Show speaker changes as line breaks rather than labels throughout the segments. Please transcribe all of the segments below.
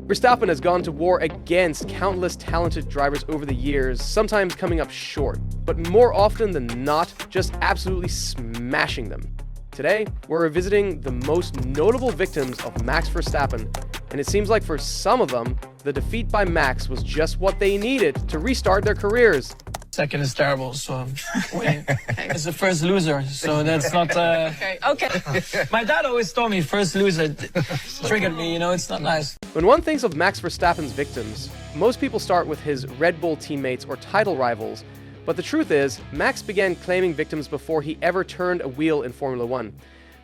Verstappen has gone to war against countless talented drivers over the years, sometimes coming up short, but more often than not, just absolutely smashing them. Today, we're revisiting the most notable victims of Max Verstappen, and it seems like for some of them, the defeat by Max was just what they needed to restart their careers.
Second is terrible, so winning is the first loser, so that's not... Okay. My dad always told me first loser triggered me, it's not nice.
When one thinks of Max Verstappen's victims, most people start with his Red Bull teammates or title rivals, but the truth is, Max began claiming victims before he ever turned a wheel in Formula One.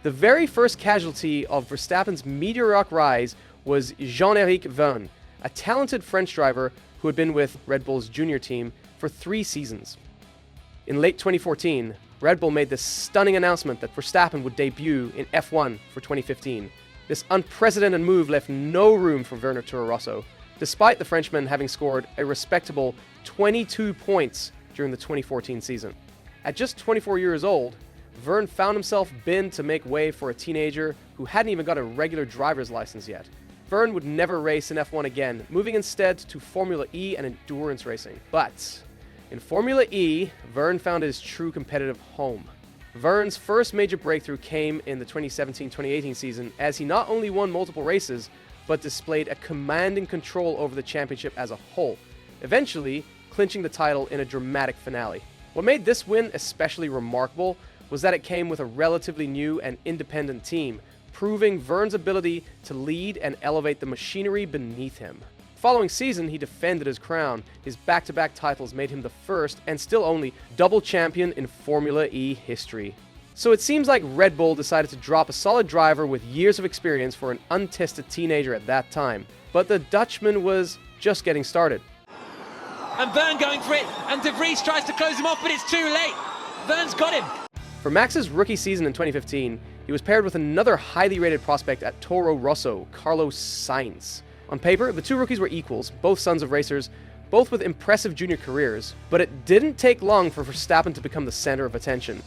The very first casualty of Verstappen's meteoric rise was Jean-Éric Vergne, a talented French driver who had been with Red Bull's junior team for 3 seasons. In late 2014, Red Bull made this stunning announcement that Verstappen would debut in F1 for 2015. This unprecedented move left no room for Werner Toro Rosso, despite the Frenchman having scored a respectable 22 points during the 2014 season. At just 24 years old, Vergne found himself binned to make way for a teenager who hadn't even got a regular driver's license yet. Vergne would never race in F1 again, moving instead to Formula E and endurance racing. But in Formula E, Vergne found his true competitive home. Vergne's first major breakthrough came in the 2017-2018 season, as he not only won multiple races, but displayed a commanding control over the championship as a whole, eventually clinching the title in a dramatic finale. What made this win especially remarkable was that it came with a relatively new and independent team, proving Vergne's ability to lead and elevate the machinery beneath him. The following season, he defended his crown. His back-to-back titles made him the first, and still only, double champion in Formula E history. So it seems like Red Bull decided to drop a solid driver with years of experience for an untested teenager at that time. But the Dutchman was just getting started.
And Vergne going for it, and De Vries tries to close him off, but it's too late. Vergne's got him.
For Max's rookie season in 2015, he was paired with another highly rated prospect at Toro Rosso, Carlos Sainz. On paper, the two rookies were equals, both sons of racers, both with impressive junior careers, but it didn't take long for Verstappen to become the center of attention.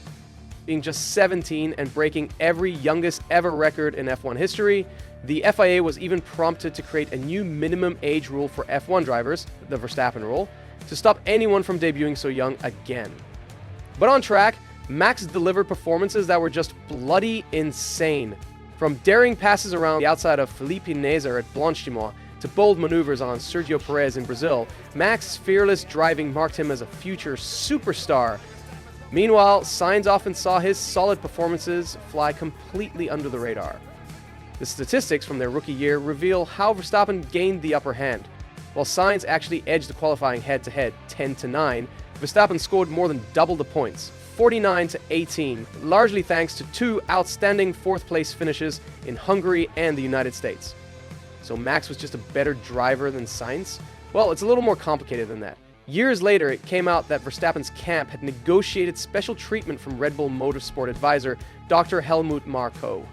Being just 17 and breaking every youngest ever record in F1 history, the FIA was even prompted to create a new minimum age rule for F1 drivers, the Verstappen rule, to stop anyone from debuting so young again. But on track, Max delivered performances that were just bloody insane. From daring passes around the outside of Felipe Nasr at Blanchimont to bold maneuvers on Sergio Perez in Brazil, Max's fearless driving marked him as a future superstar. Meanwhile, Sainz often saw his solid performances fly completely under the radar. The statistics from their rookie year reveal how Verstappen gained the upper hand. While Sainz actually edged the qualifying head-to-head 10-9, Verstappen scored more than double the points, 49-18, largely thanks to 2 outstanding 4th-place finishes in Hungary and the United States. So Max was just a better driver than Sainz? Well, it's a little more complicated than that. Years later, it came out that Verstappen's camp had negotiated special treatment from Red Bull Motorsport advisor Dr. Helmut Marko.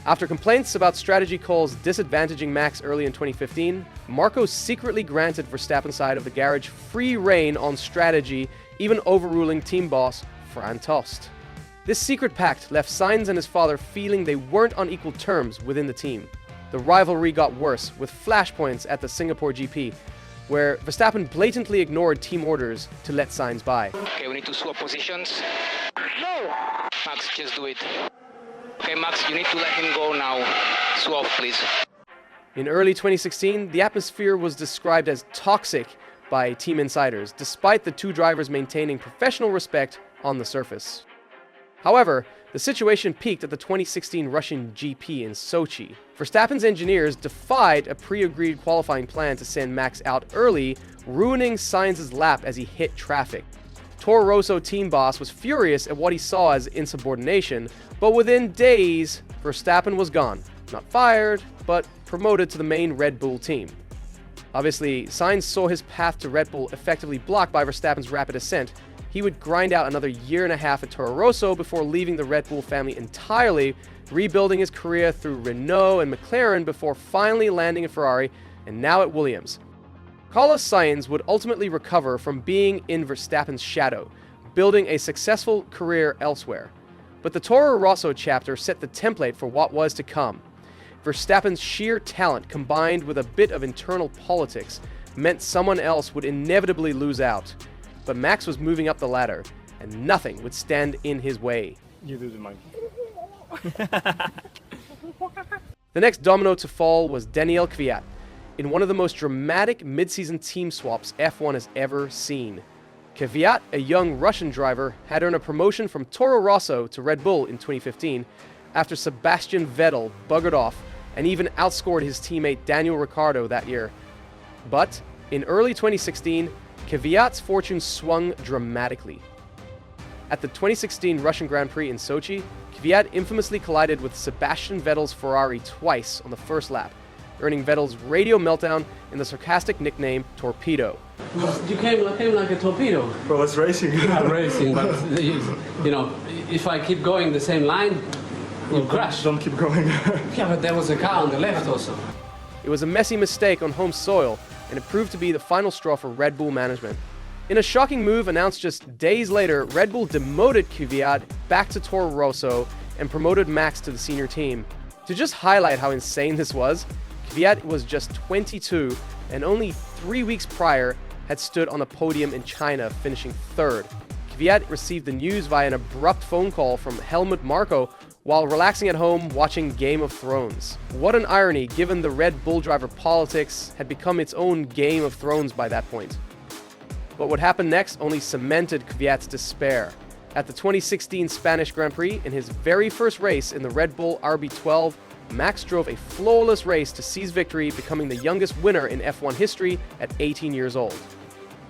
After complaints about strategy calls disadvantaging Max early in 2015, Marko secretly granted Verstappen's side of the garage free rein on strategy, even overruling team boss Fran Tost. This secret pact left Sainz and his father feeling they weren't on equal terms within the team. The rivalry got worse, with flashpoints at the Singapore GP, where Verstappen blatantly ignored team orders to let Sainz by.
Okay, we need to swap positions. No! Max, just do it. Okay, Max, you need to let him go now. Swap, please.
In early 2016, the atmosphere was described as toxic by team insiders, despite the two drivers maintaining professional respect on the surface. However, the situation peaked at the 2016 Russian GP in Sochi. Verstappen's engineers defied a pre-agreed qualifying plan to send Max out early, ruining Sainz's lap as he hit traffic. Toro Rosso team boss was furious at what he saw as insubordination, but within days, Verstappen was gone. Not fired, but promoted to the main Red Bull team. Obviously, Sainz saw his path to Red Bull effectively blocked by Verstappen's rapid ascent. He would grind out another year and a half at Toro Rosso before leaving the Red Bull family entirely, rebuilding his career through Renault and McLaren before finally landing at Ferrari and now at Williams. Carlos Sainz would ultimately recover from being in Verstappen's shadow, building a successful career elsewhere. But the Toro Rosso chapter set the template for what was to come. Verstappen's sheer talent combined with a bit of internal politics meant someone else would inevitably lose out. But Max was moving up the ladder, and nothing would stand in his way.
You do the monkey.
The next domino to fall was Daniil Kvyat, in one of the most dramatic mid-season team swaps F1 has ever seen. Kvyat, a young Russian driver, had earned a promotion from Toro Rosso to Red Bull in 2015 after Sebastian Vettel buggered off and even outscored his teammate Daniel Ricciardo that year. But in early 2016, Kvyat's fortune swung dramatically. At the 2016 Russian Grand Prix in Sochi, Kvyat infamously collided with Sebastian Vettel's Ferrari twice on the first lap, earning Vettel's radio meltdown in the sarcastic nickname Torpedo.
You came like a torpedo.
Well, it's racing.
Yeah, racing, but you know, if I keep going the same line, you'll crash.
Don't keep going.
Yeah, but there was a car on the left also.
It was a messy mistake on home soil, and it proved to be the final straw for Red Bull management. In a shocking move announced just days later, Red Bull demoted Kvyat back to Toro Rosso and promoted Max to the senior team. To just highlight how insane this was, Kvyat was just 22 and only 3 weeks prior had stood on the podium in China, finishing third. Kvyat received the news via an abrupt phone call from Helmut Marko while relaxing at home watching Game of Thrones. What an irony, given the Red Bull driver politics had become its own Game of Thrones by that point. But what happened next only cemented Kvyat's despair. At the 2016 Spanish Grand Prix, in his very first race in the Red Bull RB12, Max drove a flawless race to seize victory, becoming the youngest winner in F1 history at 18 years old.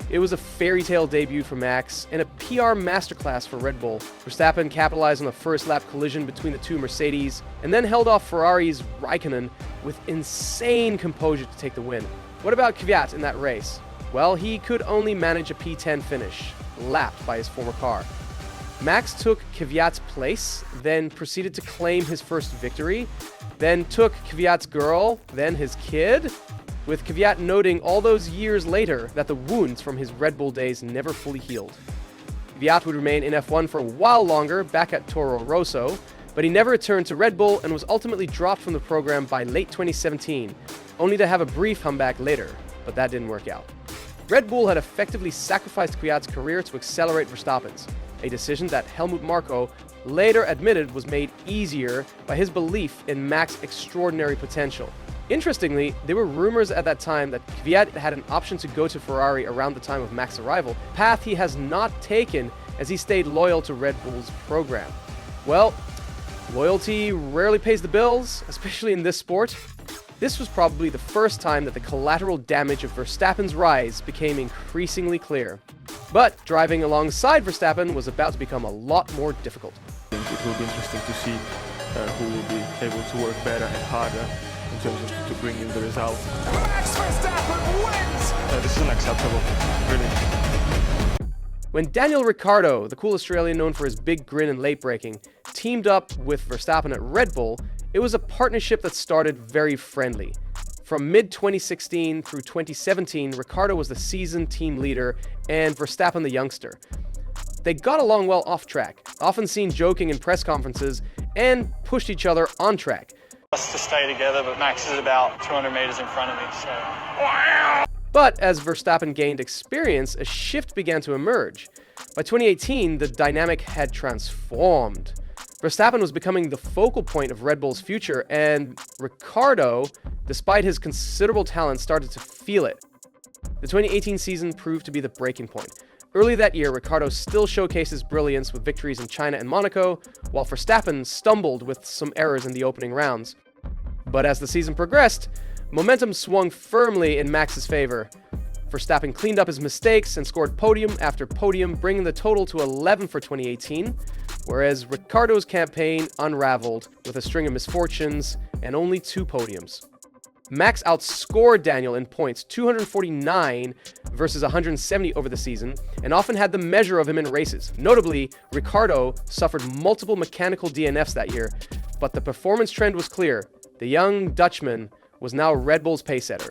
It was a fairy tale debut for Max and a PR masterclass for Red Bull. Verstappen capitalized on the first lap collision between the two Mercedes and then held off Ferrari's Raikkonen with insane composure to take the win. What about Kvyat in that race? Well, he could only manage a P10 finish, lapped by his former car. Max took Kvyat's place, then proceeded to claim his first victory, then took Kvyat's girl, then his kid, with Kvyat noting all those years later that the wounds from his Red Bull days never fully healed. Kvyat would remain in F1 for a while longer, back at Toro Rosso, but he never returned to Red Bull and was ultimately dropped from the program by late 2017, only to have a brief comeback later, but that didn't work out. Red Bull had effectively sacrificed Kvyat's career to accelerate Verstappen's, a decision that Helmut Marko later admitted was made easier by his belief in Max's extraordinary potential. Interestingly, there were rumors at that time that Kvyat had an option to go to Ferrari around the time of Max's arrival, a path he has not taken as he stayed loyal to Red Bull's program. Well, loyalty rarely pays the bills, especially in this sport. This was probably the first time that the collateral damage of Verstappen's rise became increasingly clear. But driving alongside Verstappen was about to become a lot more difficult.
It will be interesting to see who will be able to work better and harder in terms of to bring in the result.
Max Verstappen wins!
This is unacceptable, really.
When Daniel Ricciardo, the cool Australian known for his big grin and late braking, teamed up with Verstappen at Red Bull, it was a partnership that started very friendly. From mid-2016 through 2017, Ricciardo was the seasoned team leader and Verstappen the youngster. They got along well off track, often seen joking in press conferences, and pushed each other on track.
Us to stay together, but Max is about 200 meters in front of me, so...
But as Verstappen gained experience, a shift began to emerge. By 2018, the dynamic had transformed. Verstappen was becoming the focal point of Red Bull's future, and Ricciardo, despite his considerable talent, started to feel it. The 2018 season proved to be the breaking point. Early that year, Ricciardo still showcased his brilliance with victories in China and Monaco, while Verstappen stumbled with some errors in the opening rounds. But as the season progressed, momentum swung firmly in Max's favor. Verstappen cleaned up his mistakes and scored podium after podium, bringing the total to 11 for 2018, whereas Ricciardo's campaign unraveled with a string of misfortunes and only 2 podiums. Max outscored Daniel in points, 249 versus 170 over the season, and often had the measure of him in races. Notably, Ricciardo suffered multiple mechanical DNFs that year, but the performance trend was clear. The young Dutchman was now Red Bull's pacesetter.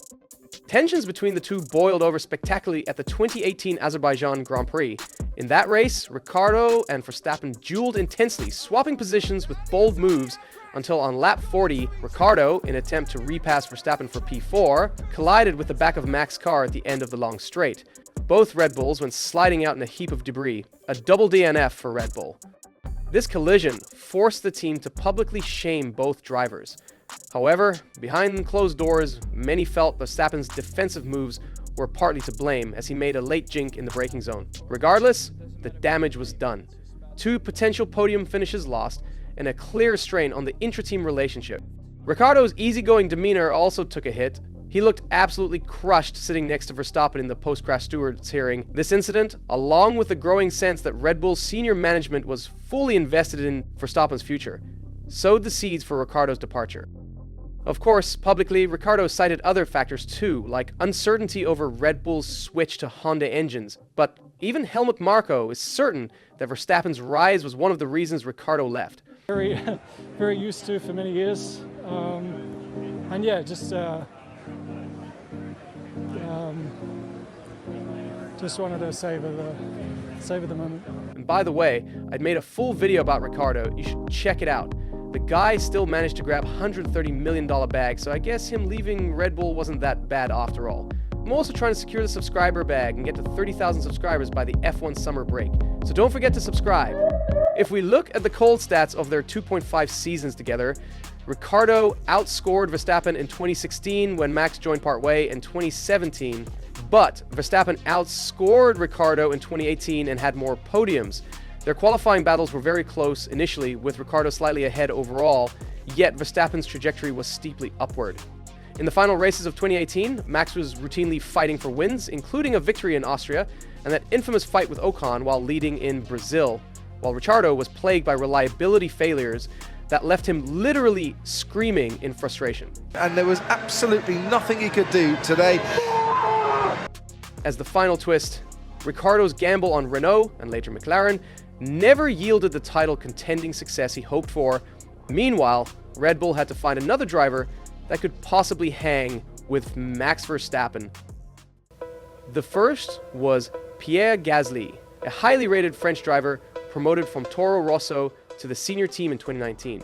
Tensions between the two boiled over spectacularly at the 2018 Azerbaijan Grand Prix. In that race, Ricciardo and Verstappen dueled intensely, swapping positions with bold moves until on lap 40, Ricciardo, in an attempt to repass Verstappen for P4, collided with the back of Max's car at the end of the long straight. Both Red Bulls went sliding out in a heap of debris, a double DNF for Red Bull. This collision forced the team to publicly shame both drivers. However, behind closed doors, many felt Verstappen's defensive moves were partly to blame as he made a late jink in the braking zone. Regardless, the damage was done. 2 potential podium finishes lost, and a clear strain on the intra-team relationship. Ricciardo's easygoing demeanor also took a hit. He looked absolutely crushed sitting next to Verstappen in the post-crash stewards hearing. This incident, along with the growing sense that Red Bull's senior management was fully invested in Verstappen's future, sowed the seeds for Ricciardo's departure. Of course, publicly, Ricciardo cited other factors too, like uncertainty over Red Bull's switch to Honda engines, but even Helmut Marko is certain that Verstappen's rise was one of the reasons Ricciardo left.
Very used to for many years, and yeah, just wanted to savor the moment.
And by the way, I'd made a full video about Ricciardo. You should check it out. The guy still managed to grab $130 million bag, so I guess him leaving Red Bull wasn't that bad after all. I'm also trying to secure the subscriber bag and get to 30,000 subscribers by the F1 summer break, so don't forget to subscribe. If we look at the cold stats of their 2.5 seasons together, Ricciardo outscored Verstappen in 2016 when Max joined partway in 2017, but Verstappen outscored Ricciardo in 2018 and had more podiums. Their qualifying battles were very close initially, with Ricciardo slightly ahead overall, yet Verstappen's trajectory was steeply upward. In the final races of 2018, Max was routinely fighting for wins, including a victory in Austria, and that infamous fight with Ocon while leading in Brazil, while Ricciardo was plagued by reliability failures that left him literally screaming in frustration.
And there was absolutely nothing he could do today.
As the final twist, Ricciardo's gamble on Renault, and later McLaren, never yielded the title contending success he hoped for. Meanwhile, Red Bull had to find another driver that could possibly hang with Max Verstappen. The first was Pierre Gasly, a highly rated French driver promoted from Toro Rosso to the senior team in 2019.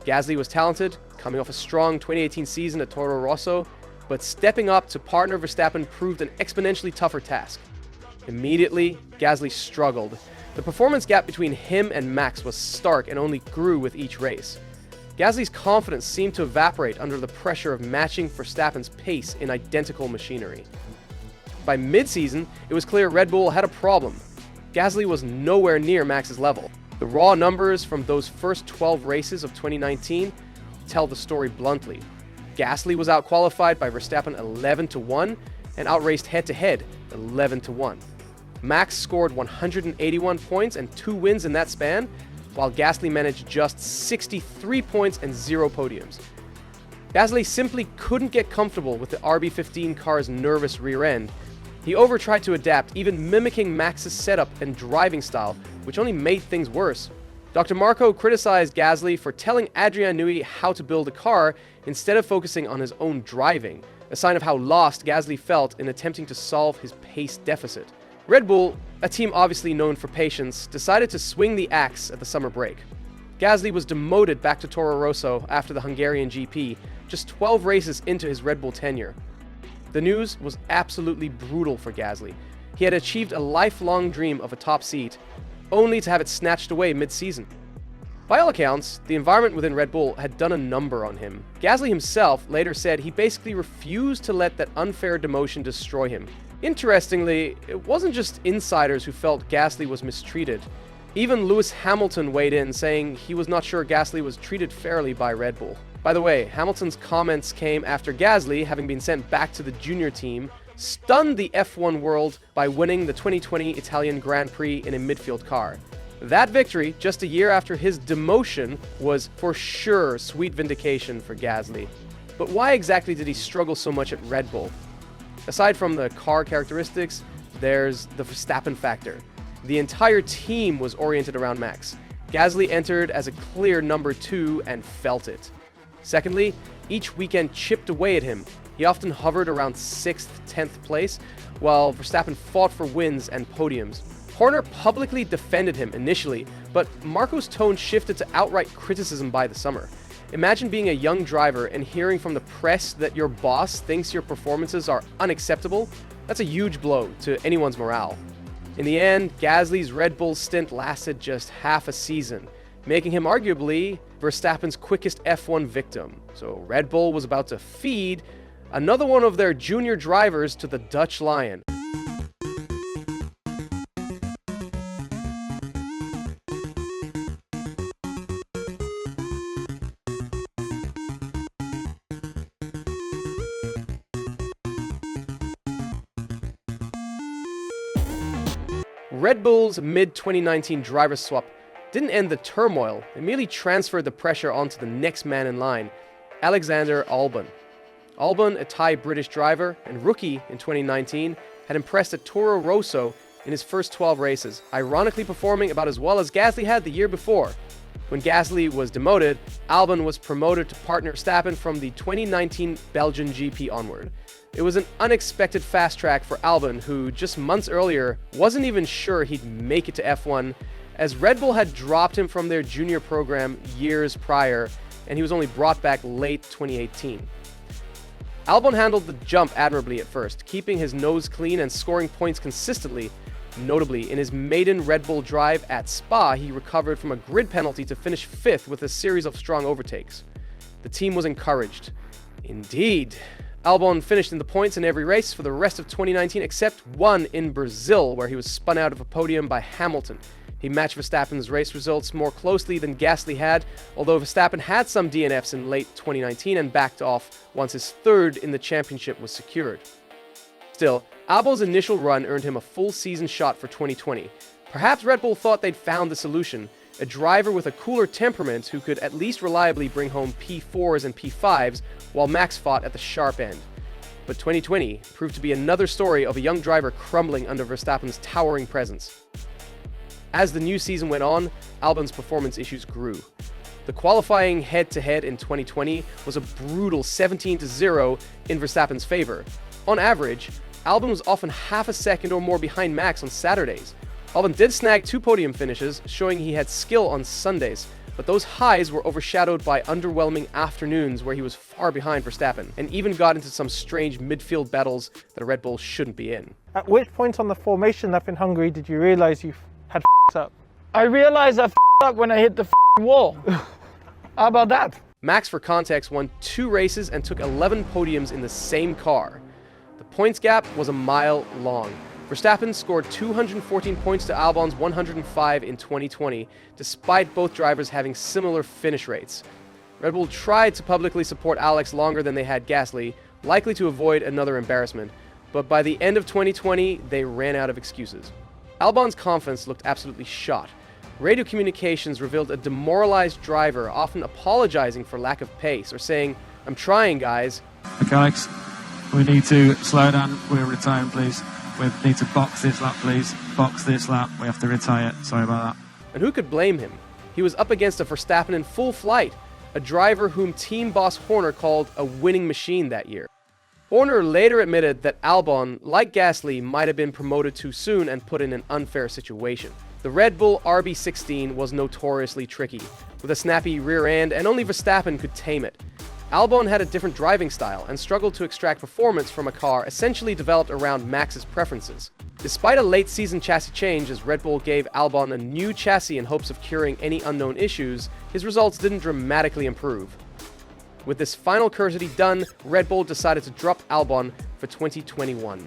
Gasly was talented, coming off a strong 2018 season at Toro Rosso, but stepping up to partner Verstappen proved an exponentially tougher task. Immediately, Gasly struggled. The performance gap between him and Max was stark and only grew with each race. Gasly's confidence seemed to evaporate under the pressure of matching Verstappen's pace in identical machinery. By mid-season, it was clear Red Bull had a problem. Gasly was nowhere near Max's level. The raw numbers from those first 12 races of 2019 tell the story bluntly. Gasly was outqualified by Verstappen 11-1 and outraced head-to-head 11-1. Max scored 181 points and 2 wins in that span, while Gasly managed just 63 points and 0 podiums. Gasly simply couldn't get comfortable with the RB15 car's nervous rear end. He overtried to adapt, even mimicking Max's setup and driving style, which only made things worse. Dr. Marko criticized Gasly for telling Adrian Newey how to build a car instead of focusing on his own driving, a sign of how lost Gasly felt in attempting to solve his pace deficit. Red Bull, a team obviously known for patience, decided to swing the axe at the summer break. Gasly was demoted back to Toro Rosso after the Hungarian GP, just 12 races into his Red Bull tenure. The news was absolutely brutal for Gasly. He had achieved a lifelong dream of a top seat, only to have it snatched away mid-season. By all accounts, the environment within Red Bull had done a number on him. Gasly himself later said he basically refused to let that unfair demotion destroy him. Interestingly, it wasn't just insiders who felt Gasly was mistreated. Even Lewis Hamilton weighed in, saying he was not sure Gasly was treated fairly by Red Bull. By the way, Hamilton's comments came after Gasly, having been sent back to the junior team, stunned the F1 world by winning the 2020 Italian Grand Prix in a midfield car. That victory, just a year after his demotion, was for sure sweet vindication for Gasly. But why exactly did he struggle so much at Red Bull? Aside from the car characteristics, there's the Verstappen factor. The entire team was oriented around Max. Gasly entered as a clear number 2 and felt it. Secondly, each weekend chipped away at him. He often hovered around 6th, 10th place, while Verstappen fought for wins and podiums. Horner publicly defended him initially, but Marko's tone shifted to outright criticism by the summer. Imagine being a young driver and hearing from the press that your boss thinks your performances are unacceptable. That's a huge blow to anyone's morale. In the end, Gasly's Red Bull stint lasted just half a season, making him arguably Verstappen's quickest F1 victim. So Red Bull was about to feed another one of their junior drivers to the Dutch Lion. Red Bull's mid-2019 driver swap didn't end the turmoil, it merely transferred the pressure onto the next man in line, Alexander Albon. Albon, a Thai British driver and rookie in 2019, had impressed at Toro Rosso in his first 12 races, ironically performing about as well as Gasly had the year before. When Gasly was demoted, Albon was promoted to partner Verstappen from the 2019 Belgian GP onward. It was an unexpected fast track for Albon, who just months earlier wasn't even sure he'd make it to F1, as Red Bull had dropped him from their junior program years prior, and he was only brought back late 2018. Albon handled the jump admirably at first, keeping his nose clean and scoring points consistently. Notably, in his maiden Red Bull drive at Spa, he recovered from a grid penalty to finish 5th with a series of strong overtakes. The team was encouraged. Indeed, Albon finished in the points in every race for the rest of 2019 except one in Brazil, where he was spun out of a podium by Hamilton. He matched Verstappen's race results more closely than Gasly had, although Verstappen had some DNFs in late 2019 and backed off once his third in the championship was secured. Still, Albon's initial run earned him a full season shot for 2020. Perhaps Red Bull thought they'd found the solution, a driver with a cooler temperament who could at least reliably bring home P4s and P5s while Max fought at the sharp end. But 2020 proved to be another story of a young driver crumbling under Verstappen's towering presence. As the new season went on, Albon's performance issues grew. The qualifying head-to-head in 2020 was a brutal 17-0 in Verstappen's favor. On average, Albon was often half a second or more behind Max on Saturdays. Albon did snag 2 podium finishes, showing he had skill on Sundays, but those highs were overshadowed by underwhelming afternoons where he was far behind Verstappen, and even got into some strange midfield battles that a Red Bull shouldn't be in.
At which point on the formation lap in Hungary did you realise you had f***ed up? I realised I f***ed up when I hit the wall. How about that?
Max, for context, won 2 races and took 11 podiums in the same car. The points gap was a mile long. Verstappen scored 214 points to Albon's 105 in 2020, despite both drivers having similar finish rates. Red Bull tried to publicly support Alex longer than they had Gasly, likely to avoid another embarrassment, but by the end of 2020, they ran out of excuses. Albon's confidence looked absolutely shot. Radio communications revealed a demoralized driver often apologizing for lack of pace or saying, "I'm trying, guys."
Okay, Alex, we need to slow down. We're retiring, please. We need to box this lap, please. Box this lap. We have to retire. Sorry about that.
And who could blame him? He was up against a Verstappen in full flight, a driver whom team boss Horner called a winning machine that year. Horner later admitted that Albon, like Gasly, might have been promoted too soon and put in an unfair situation. The Red Bull RB16 was notoriously tricky, with a snappy rear end, and only Verstappen could tame it. Albon had a different driving style and struggled to extract performance from a car essentially developed around Max's preferences. Despite a late-season chassis change as Red Bull gave Albon a new chassis in hopes of curing any unknown issues, his results didn't dramatically improve. With this final courtesy done, Red Bull decided to drop Albon for 2021.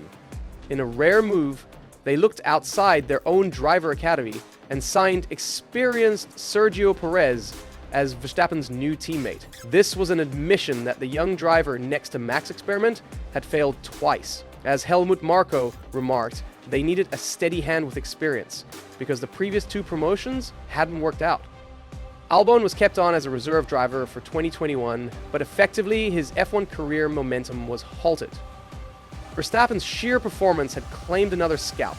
In a rare move, they looked outside their own driver academy and signed experienced Sergio Perez as Verstappen's new teammate. This was an admission that the young driver next to Max experiment had failed twice. As Helmut Marko remarked, they needed a steady hand with experience, because the previous 2 promotions hadn't worked out. Albon was kept on as a reserve driver for 2021, but effectively his F1 career momentum was halted. Verstappen's sheer performance had claimed another scalp.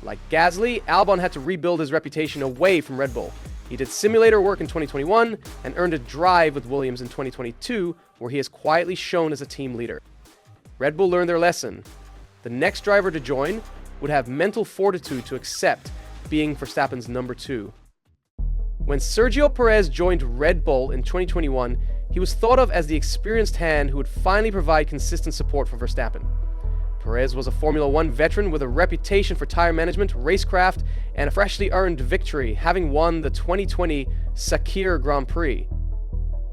Like Gasly, Albon had to rebuild his reputation away from Red Bull. He did simulator work in 2021 and earned a drive with Williams in 2022, where he has quietly shown as a team leader. Red Bull learned their lesson. The next driver to join would have mental fortitude to accept being Verstappen's number 2. When Sergio Perez joined Red Bull in 2021, he was thought of as the experienced hand who would finally provide consistent support for Verstappen. Perez was a Formula One veteran with a reputation for tire management, racecraft, and a freshly earned victory, having won the 2020 Sakir Grand Prix.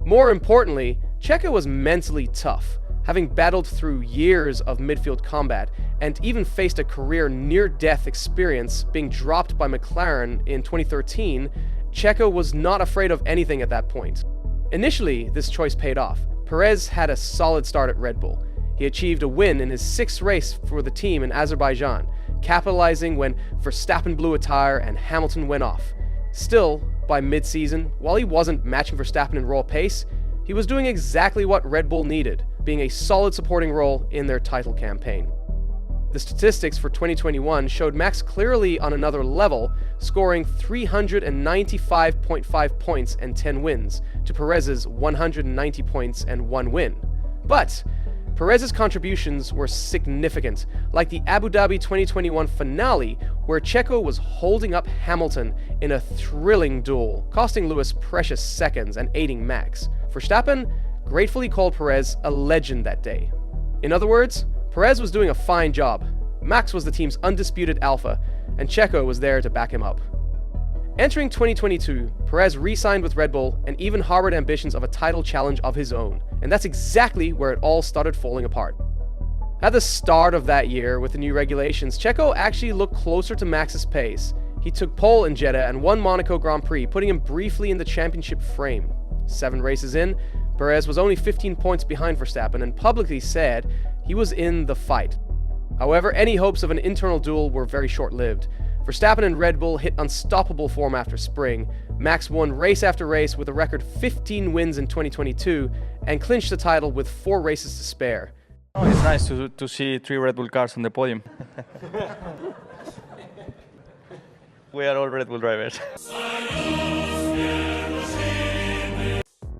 More importantly, Checo was mentally tough, having battled through years of midfield combat and even faced a career near-death experience being dropped by McLaren in 2013. Checo was not afraid of anything at that point. Initially, this choice paid off. Perez had a solid start at Red Bull. He achieved a win in his 6th race for the team in Azerbaijan, capitalizing when Verstappen blew a tire and Hamilton went off. Still, by mid-season, while he wasn't matching Verstappen in raw pace, he was doing exactly what Red Bull needed, being a solid supporting role in their title campaign. The statistics for 2021 showed Max clearly on another level, scoring 395.5 points and 10 wins to Perez's 190 points and 1 win. But Perez's contributions were significant, like the Abu Dhabi 2021 finale, where Checo was holding up Hamilton in a thrilling duel, costing Lewis precious seconds and aiding Max. Verstappen gratefully called Perez a legend that day. In other words, Perez was doing a fine job. Max was the team's undisputed alpha, and Checo was there to back him up. Entering 2022, Perez re-signed with Red Bull and even harbored ambitions of a title challenge of his own, and that's exactly where it all started falling apart. At the start of that year, with the new regulations, Checo actually looked closer to Max's pace. He took pole in Jeddah and won Monaco Grand Prix, putting him briefly in the championship frame. 7 races in, Perez was only 15 points behind Verstappen and publicly said he was in the fight. However, any hopes of an internal duel were very short-lived. Verstappen and Red Bull hit unstoppable form after spring. Max won race after race with a record 15 wins in 2022 and clinched the title with 4 races to spare.
Oh, it's nice to see 3 Red Bull cars on the podium. We are all Red Bull drivers.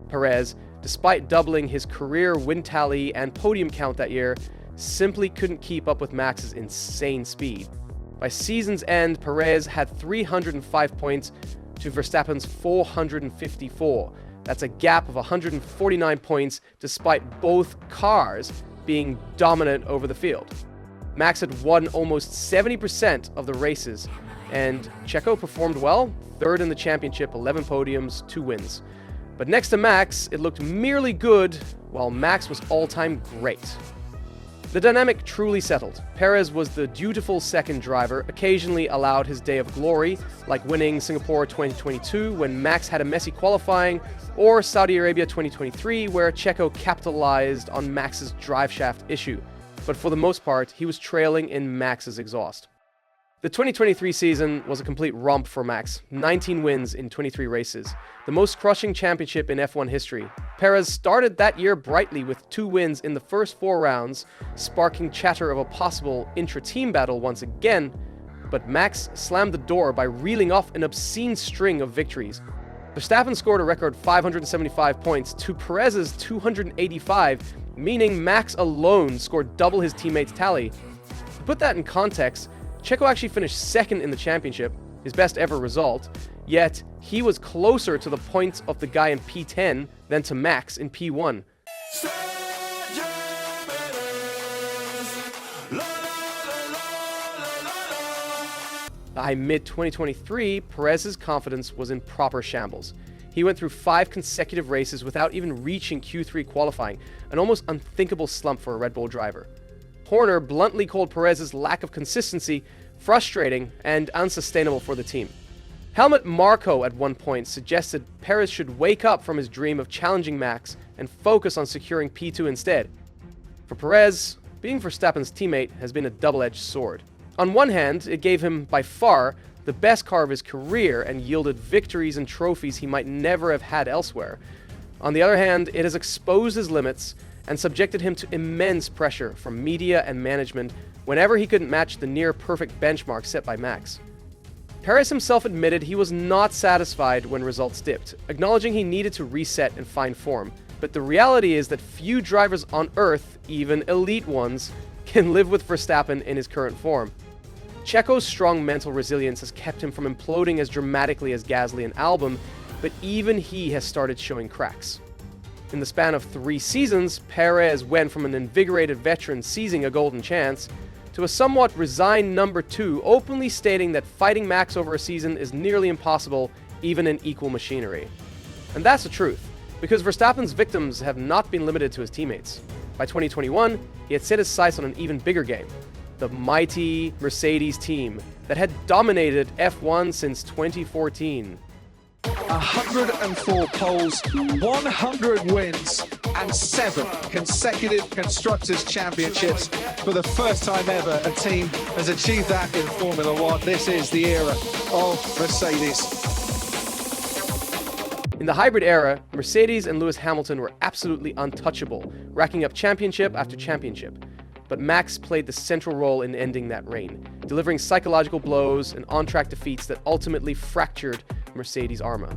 Perez, despite doubling his career win tally and podium count that year, simply couldn't keep up with Max's insane speed. By season's end, Perez had 305 points to Verstappen's 454. That's a gap of 149 points despite both cars being dominant over the field. Max had won almost 70% of the races, and Checo performed well, 3rd in the championship, 11 podiums, 2 wins. But next to Max, it looked merely good, while Max was all-time great. The dynamic truly settled. Perez was the dutiful second driver, occasionally allowed his day of glory, like winning Singapore 2022 when Max had a messy qualifying, or Saudi Arabia 2023 where Checo capitalized on Max's driveshaft issue. But for the most part, he was trailing in Max's exhaust. The 2023 season was a complete romp for Max, 19 wins in 23 races, the most crushing championship in F1 history. Perez started that year brightly with 2 wins in the first 4 rounds, sparking chatter of a possible intra-team battle once again, but Max slammed the door by reeling off an obscene string of victories. Verstappen scored a record 575 points to Perez's 285, meaning Max alone scored double his teammates' tally. To put that in context, Checo actually finished 2nd in the championship, his best ever result, yet he was closer to the points of the guy in P10 than to Max in P1. By mid-2023, Perez's confidence was in proper shambles. He went through 5 consecutive races without even reaching Q3 qualifying, an almost unthinkable slump for a Red Bull driver. Horner bluntly called Perez's lack of consistency frustrating and unsustainable for the team. Helmut Marko at one point suggested Perez should wake up from his dream of challenging Max and focus on securing P2 instead. For Perez, being Verstappen's teammate has been a double-edged sword. On one hand, it gave him by far the best car of his career and yielded victories and trophies he might never have had elsewhere. On the other hand, it has exposed his limits and subjected him to immense pressure from media and management whenever he couldn't match the near-perfect benchmark set by Max. Perez himself admitted he was not satisfied when results dipped, acknowledging he needed to reset and find form. But the reality is that few drivers on Earth, even elite ones, can live with Verstappen in his current form. Checo's strong mental resilience has kept him from imploding as dramatically as Gasly and Albon, but even he has started showing cracks. In the span of 3 seasons, Perez went from an invigorated veteran seizing a golden chance to a somewhat resigned number 2, openly stating that fighting Max over a season is nearly impossible, even in equal machinery. And that's the truth, because Verstappen's victims have not been limited to his teammates. By 2021, he had set his sights on an even bigger game, the mighty Mercedes team that had dominated F1 since 2014.
104 poles, 100 wins, and 7 consecutive Constructors' Championships. For the first time ever, a team has achieved that in Formula One. This is the era of Mercedes.
In the hybrid era, Mercedes and Lewis Hamilton were absolutely untouchable, racking up championship after championship. But Max played the central role in ending that reign, delivering psychological blows and on-track defeats that ultimately fractured Mercedes' armor.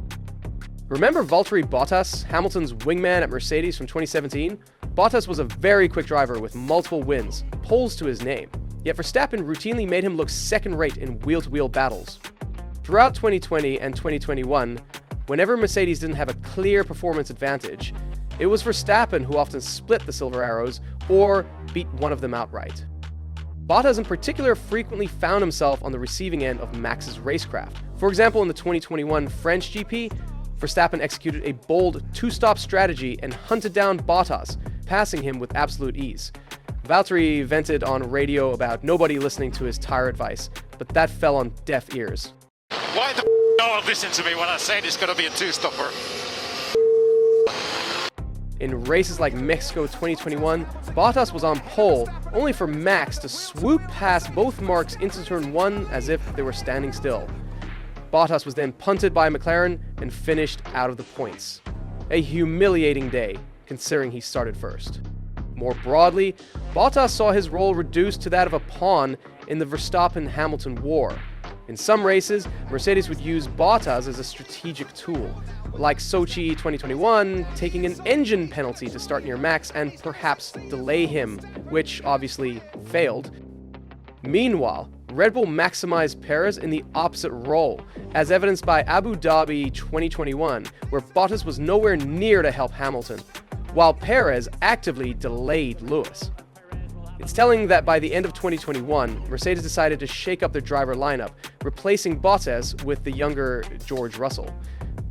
Remember Valtteri Bottas, Hamilton's wingman at Mercedes from 2017? Bottas was a very quick driver with multiple wins, poles to his name. Yet Verstappen routinely made him look second-rate in wheel-to-wheel battles. Throughout 2020 and 2021, whenever Mercedes didn't have a clear performance advantage, it was Verstappen who often split the Silver Arrows or beat one of them outright. Bottas in particular frequently found himself on the receiving end of Max's racecraft. For example, in the 2021 French GP, Verstappen executed a bold 2-stop strategy and hunted down Bottas, passing him with absolute ease. Valtteri vented on radio about nobody listening to his tire advice, but that fell on deaf ears.
Why the no one listen to me when I say it's going to be a 2-stopper?
In races like Mexico 2021, Bottas was on pole, only for Max to swoop past both marks into turn 1 as if they were standing still. Bottas was then punted by McLaren and finished out of the points. A humiliating day, considering he started first. More broadly, Bottas saw his role reduced to that of a pawn in the Verstappen-Hamilton war. In some races, Mercedes would use Bottas as a strategic tool, like Sochi 2021, taking an engine penalty to start near Max and perhaps delay him, which obviously failed. Meanwhile, Red Bull maximized Perez in the opposite role, as evidenced by Abu Dhabi 2021, where Bottas was nowhere near to help Hamilton, while Perez actively delayed Lewis. It's telling that by the end of 2021, Mercedes decided to shake up their driver lineup, replacing Bottas with the younger George Russell.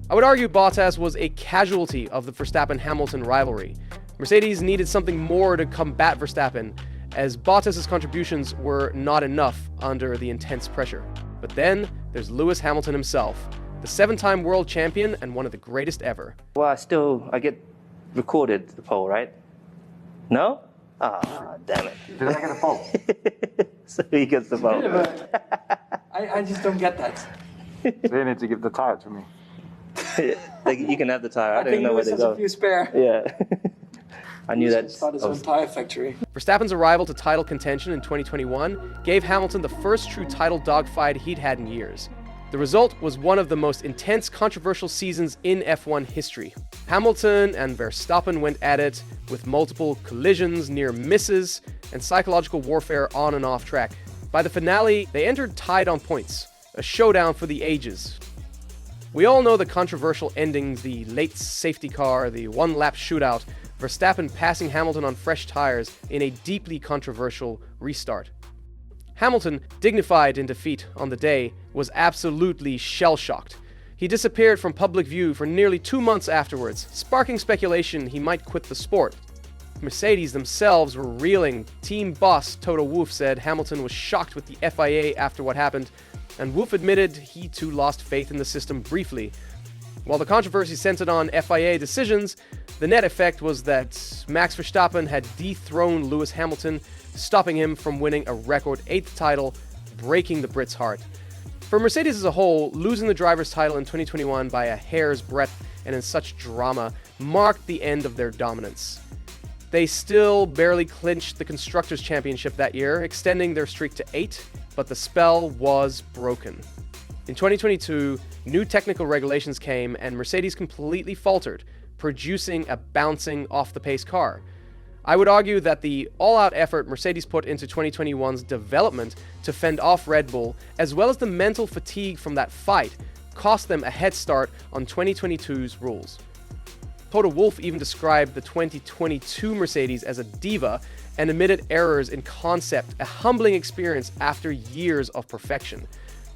I would argue Bottas was a casualty of the Verstappen-Hamilton rivalry. Mercedes needed something more to combat Verstappen, as Bottas' contributions were not enough under the intense pressure. But then, there's Lewis Hamilton himself, the 7-time world champion and one of the greatest ever.
Well, I get recorded the pole, right? No? Ah, damn it.
Did I get a pole?
So he gets the pole.
I just don't get that.
They need to give the tire to me.
You can have the tire. I don't
think
know where they go.
a few spare.
Yeah. I knew that.
Start his own tire factory.
Verstappen's arrival to title contention in 2021 gave Hamilton the first true title dogfight he'd had in years. The result was one of the most intense, controversial seasons in F1 history. Hamilton and Verstappen went at it with multiple collisions, near misses, and psychological warfare on and off track. By the finale, they entered tied on points, a showdown for the ages. We all know the controversial endings, the late safety car, the one-lap shootout, Verstappen passing Hamilton on fresh tires in a deeply controversial restart. Hamilton, dignified in defeat on the day, was absolutely shell-shocked. He disappeared from public view for nearly 2 months afterwards, sparking speculation he might quit the sport. Mercedes themselves were reeling. Team boss Toto Wolff said Hamilton was shocked with the FIA after what happened, and Wolff admitted he too lost faith in the system briefly. While the controversy centered on FIA decisions, the net effect was that Max Verstappen had dethroned Lewis Hamilton, stopping him from winning a record 8th title, breaking the Brits' heart. For Mercedes as a whole, losing the driver's title in 2021 by a hair's breadth and in such drama marked the end of their dominance. They still barely clinched the Constructors' Championship that year, extending their streak to 8, but the spell was broken. In 2022, new technical regulations came and Mercedes completely faltered, producing a bouncing off-the-pace car. I would argue that the all-out effort Mercedes put into 2021's development to fend off Red Bull, as well as the mental fatigue from that fight, cost them a head start on 2022's rules. Toto Wolff even described the 2022 Mercedes as a diva and admitted errors in concept, a humbling experience after years of perfection.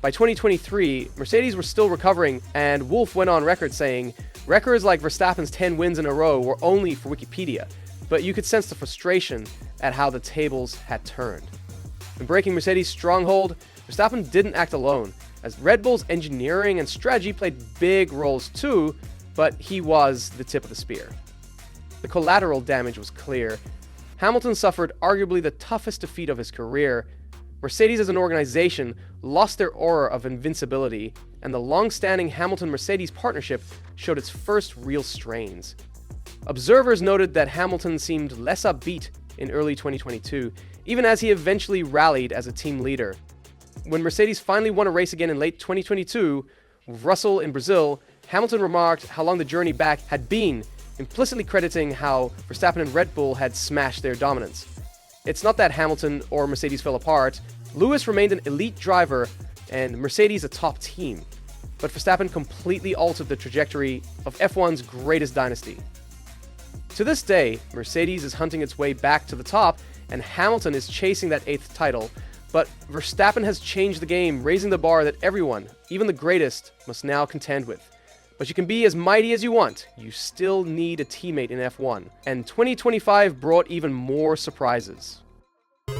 By 2023, Mercedes were still recovering, and Wolff went on record saying, "Records like Verstappen's 10 wins in a row were only for Wikipedia," but you could sense the frustration at how the tables had turned. In breaking Mercedes' stronghold, Verstappen didn't act alone, as Red Bull's engineering and strategy played big roles too, but he was the tip of the spear. The collateral damage was clear. Hamilton suffered arguably the toughest defeat of his career. Mercedes as an organization lost their aura of invincibility, and the long-standing Hamilton-Mercedes partnership showed its first real strains. Observers noted that Hamilton seemed less upbeat in early 2022, even as he eventually rallied as a team leader. When Mercedes finally won a race again in late 2022, with Russell in Brazil, Hamilton remarked how long the journey back had been, implicitly crediting how Verstappen and Red Bull had smashed their dominance. It's not that Hamilton or Mercedes fell apart. Lewis remained an elite driver and Mercedes a top team. But Verstappen completely altered the trajectory of F1's greatest dynasty. To this day, Mercedes is hunting its way back to the top, and Hamilton is chasing that 8th title. But Verstappen has changed the game, raising the bar that everyone, even the greatest, must now contend with. But you can be as mighty as you want, you still need a teammate in F1. And 2025 brought even more surprises.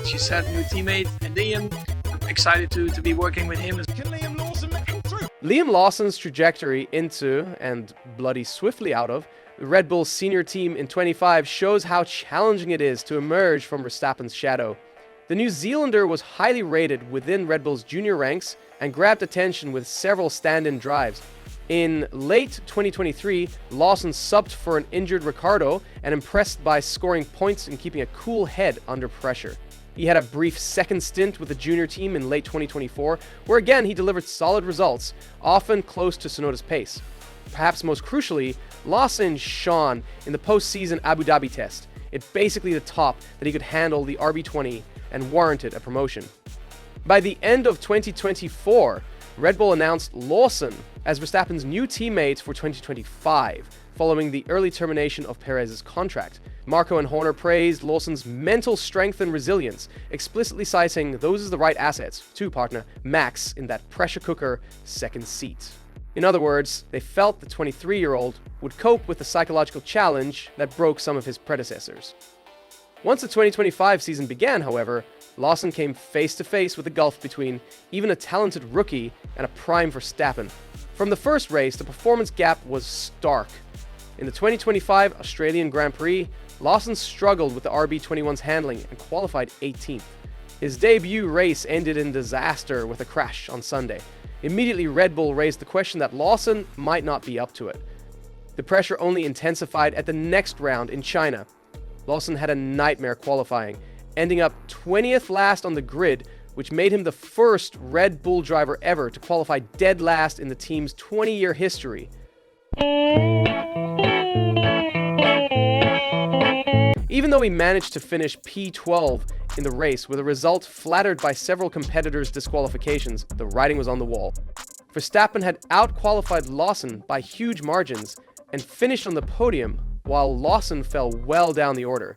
She said new teammate, and Liam. I'm excited to be working with him.
Can Liam Lawson make him through?
Liam Lawson's trajectory into, and bloody swiftly out of, the Red Bull senior team in 25 shows how challenging it is to emerge from Verstappen's shadow. The New Zealander was highly rated within Red Bull's junior ranks and grabbed attention with several stand-in drives. In late 2023, Lawson subbed for an injured Ricciardo and impressed by scoring points and keeping a cool head under pressure. He had a brief second stint with the junior team in late 2024, where again he delivered solid results, often close to Tsunoda's pace. Perhaps most crucially, Lawson shone in the post-season Abu Dhabi test. It basically the top that he could handle the RB20 and warranted a promotion. By the end of 2024, Red Bull announced Lawson as Verstappen's new teammate for 2025, following the early termination of Perez's contract. Marco and Horner praised Lawson's mental strength and resilience, explicitly citing those as the right assets to partner Max in that pressure cooker second seat. In other words, they felt the 23-year-old would cope with the psychological challenge that broke some of his predecessors. Once the 2025 season began, however, Lawson came face-to-face with the gulf between even a talented rookie and a prime Verstappen. From the first race, the performance gap was stark. In the 2025 Australian Grand Prix, Lawson struggled with the RB21's handling and qualified 18th. His debut race ended in disaster with a crash on Sunday. Immediately, Red Bull raised the question that Lawson might not be up to it. The pressure only intensified at the next round in China. Lawson had a nightmare qualifying, ending up 20th last on the grid, which made him the first Red Bull driver ever to qualify dead last in the team's 20-year history. Even though he managed to finish P12 in the race with a result flattered by several competitors' disqualifications, the writing was on the wall. Verstappen had out-qualified Lawson by huge margins and finished on the podium, while Lawson fell well down the order.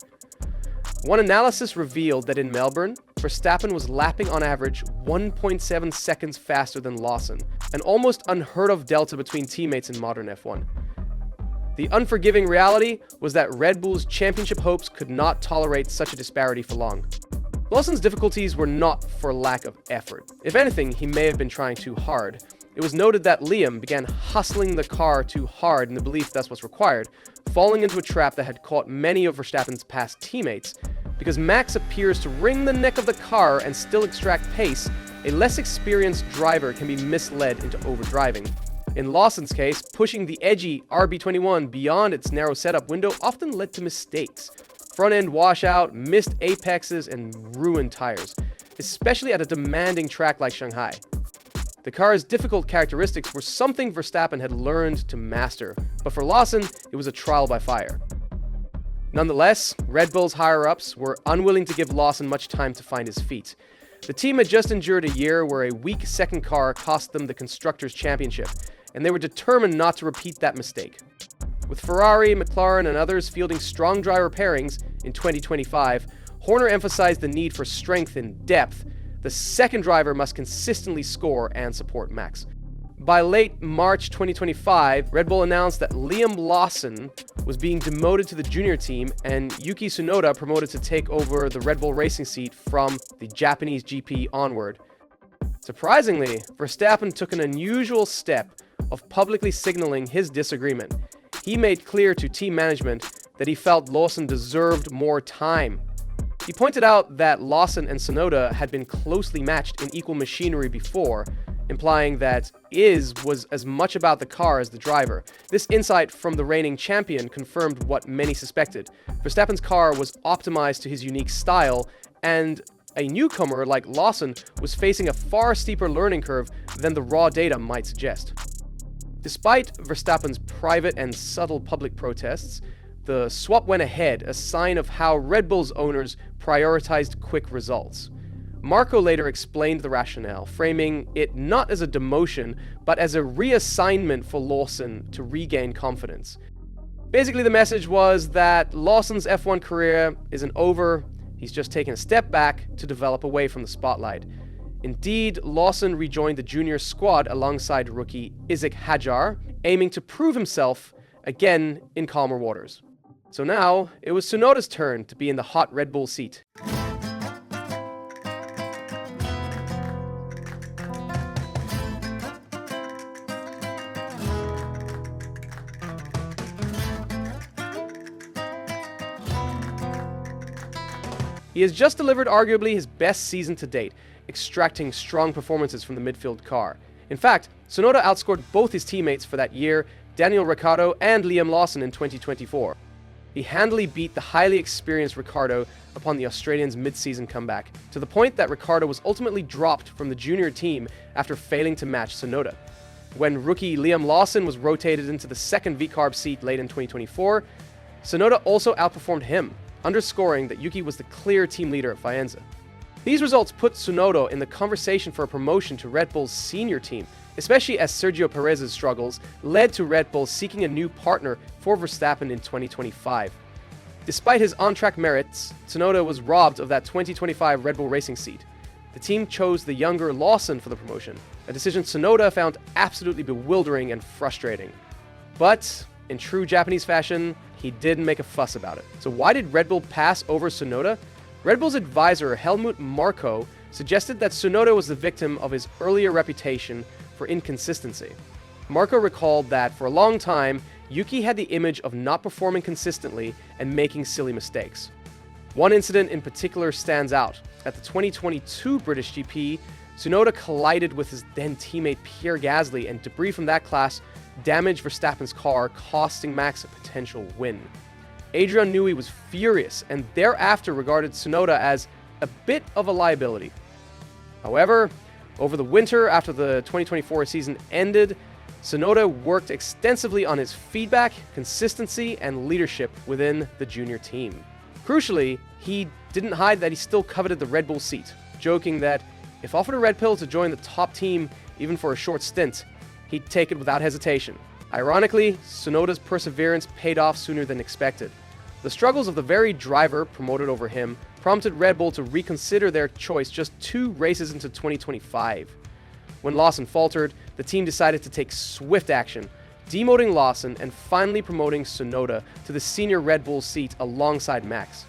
One analysis revealed that in Melbourne, Verstappen was lapping on average 1.7 seconds faster than Lawson, an almost unheard of delta between teammates in modern F1. The unforgiving reality was that Red Bull's championship hopes could not tolerate such a disparity for long. Lawson's difficulties were not for lack of effort. If anything, he may have been trying too hard. It was noted that Liam began hustling the car too hard in the belief that's what's required, falling into a trap that had caught many of Verstappen's past teammates. Because Max appears to wring the neck of the car and still extract pace, a less experienced driver can be misled into overdriving. In Lawson's case, pushing the edgy RB21 beyond its narrow setup window often led to mistakes. Front-end washout, missed apexes, and ruined tires, especially at a demanding track like Shanghai. The car's difficult characteristics were something Verstappen had learned to master, but for Lawson, it was a trial by fire. Nonetheless, Red Bull's higher-ups were unwilling to give Lawson much time to find his feet. The team had just endured a year where a weak second car cost them the Constructors' Championship, and they were determined not to repeat that mistake. With Ferrari, McLaren, and others fielding strong driver pairings in 2025, Horner emphasized the need for strength and depth. The second driver must consistently score and support Max. By late March 2025, Red Bull announced that Liam Lawson was being demoted to the junior team and Yuki Tsunoda promoted to take over the Red Bull racing seat from the Japanese GP onward. Surprisingly, Verstappen took an unusual step of publicly signaling his disagreement. He made clear to team management that he felt Lawson deserved more time. He pointed out that Lawson and Tsunoda had been closely matched in equal machinery before, implying that was as much about the car as the driver. This insight from the reigning champion confirmed what many suspected. Verstappen's car was optimized to his unique style, and a newcomer like Lawson was facing a far steeper learning curve than the raw data might suggest. Despite Verstappen's private and subtle public protests, the swap went ahead, a sign of how Red Bull's owners prioritized quick results. Marco later explained the rationale, framing it not as a demotion, but as a reassignment for Lawson to regain confidence. Basically, the message was that Lawson's F1 career isn't over, he's just taken a step back to develop away from the spotlight. Indeed, Lawson rejoined the junior squad alongside rookie Isaac Hadjar, aiming to prove himself again in calmer waters. So now, it was Tsunoda's turn to be in the hot Red Bull seat. He has just delivered arguably his best season to date, extracting strong performances from the midfield car. In fact, Tsunoda outscored both his teammates for that year, Daniil Ricciardo and Liam Lawson in 2024. He handily beat the highly experienced Ricciardo upon the Australian's mid-season comeback, to the point that Ricciardo was ultimately dropped from the junior team after failing to match Tsunoda. When rookie Liam Lawson was rotated into the second VCARB seat late in 2024, Tsunoda also outperformed him, underscoring that Yuki was the clear team leader at Faenza. These results put Tsunoda in the conversation for a promotion to Red Bull's senior team, especially as Sergio Perez's struggles led to Red Bull seeking a new partner for Verstappen in 2025. Despite his on-track merits, Tsunoda was robbed of that 2025 Red Bull racing seat. The team chose the younger Lawson for the promotion, a decision Tsunoda found absolutely bewildering and frustrating. But, in true Japanese fashion, he didn't make a fuss about it. So why did Red Bull pass over Tsunoda? Red Bull's advisor, Helmut Marko, suggested that Tsunoda was the victim of his earlier reputation for inconsistency. Marko recalled that for a long time, Yuki had the image of not performing consistently and making silly mistakes. One incident in particular stands out. At the 2022 British GP, Tsunoda collided with his then teammate Pierre Gasly, and debris from that class damaged Verstappen's car, costing Max a potential win. Adrian Newey was furious and thereafter regarded Tsunoda as a bit of a liability. However, over the winter after the 2024 season ended, Tsunoda worked extensively on his feedback, consistency, and leadership within the junior team. Crucially, he didn't hide that he still coveted the Red Bull seat, joking that if offered a red pill to join the top team even for a short stint, he'd take it without hesitation. Ironically, Tsunoda's perseverance paid off sooner than expected. The struggles of the very driver promoted over him prompted Red Bull to reconsider their choice just 2 races into 2025. When Lawson faltered, the team decided to take swift action, demoting Lawson and finally promoting Tsunoda to the senior Red Bull seat alongside Max.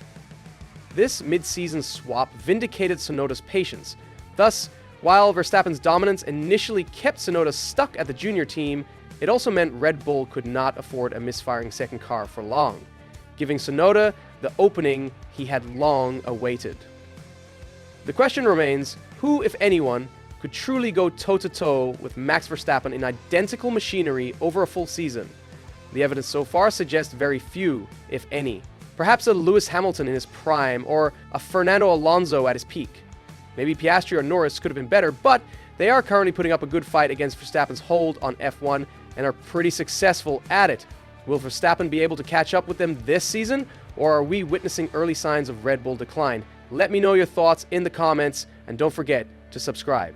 This mid-season swap vindicated Tsunoda's patience. Thus, while Verstappen's dominance initially kept Tsunoda stuck at the junior team, it also meant Red Bull could not afford a misfiring second car for long, giving Tsunoda the opening he had long awaited. The question remains, who, if anyone, could truly go toe-to-toe with Max Verstappen in identical machinery over a full season? The evidence so far suggests very few, if any. Perhaps a Lewis Hamilton in his prime, or a Fernando Alonso at his peak. Maybe Piastri or Norris could have been better, but they are currently putting up a good fight against Verstappen's hold on F1 and are pretty successful at it. Will Verstappen be able to catch up with them this season, or are we witnessing early signs of Red Bull decline? Let me know your thoughts in the comments, and don't forget to subscribe.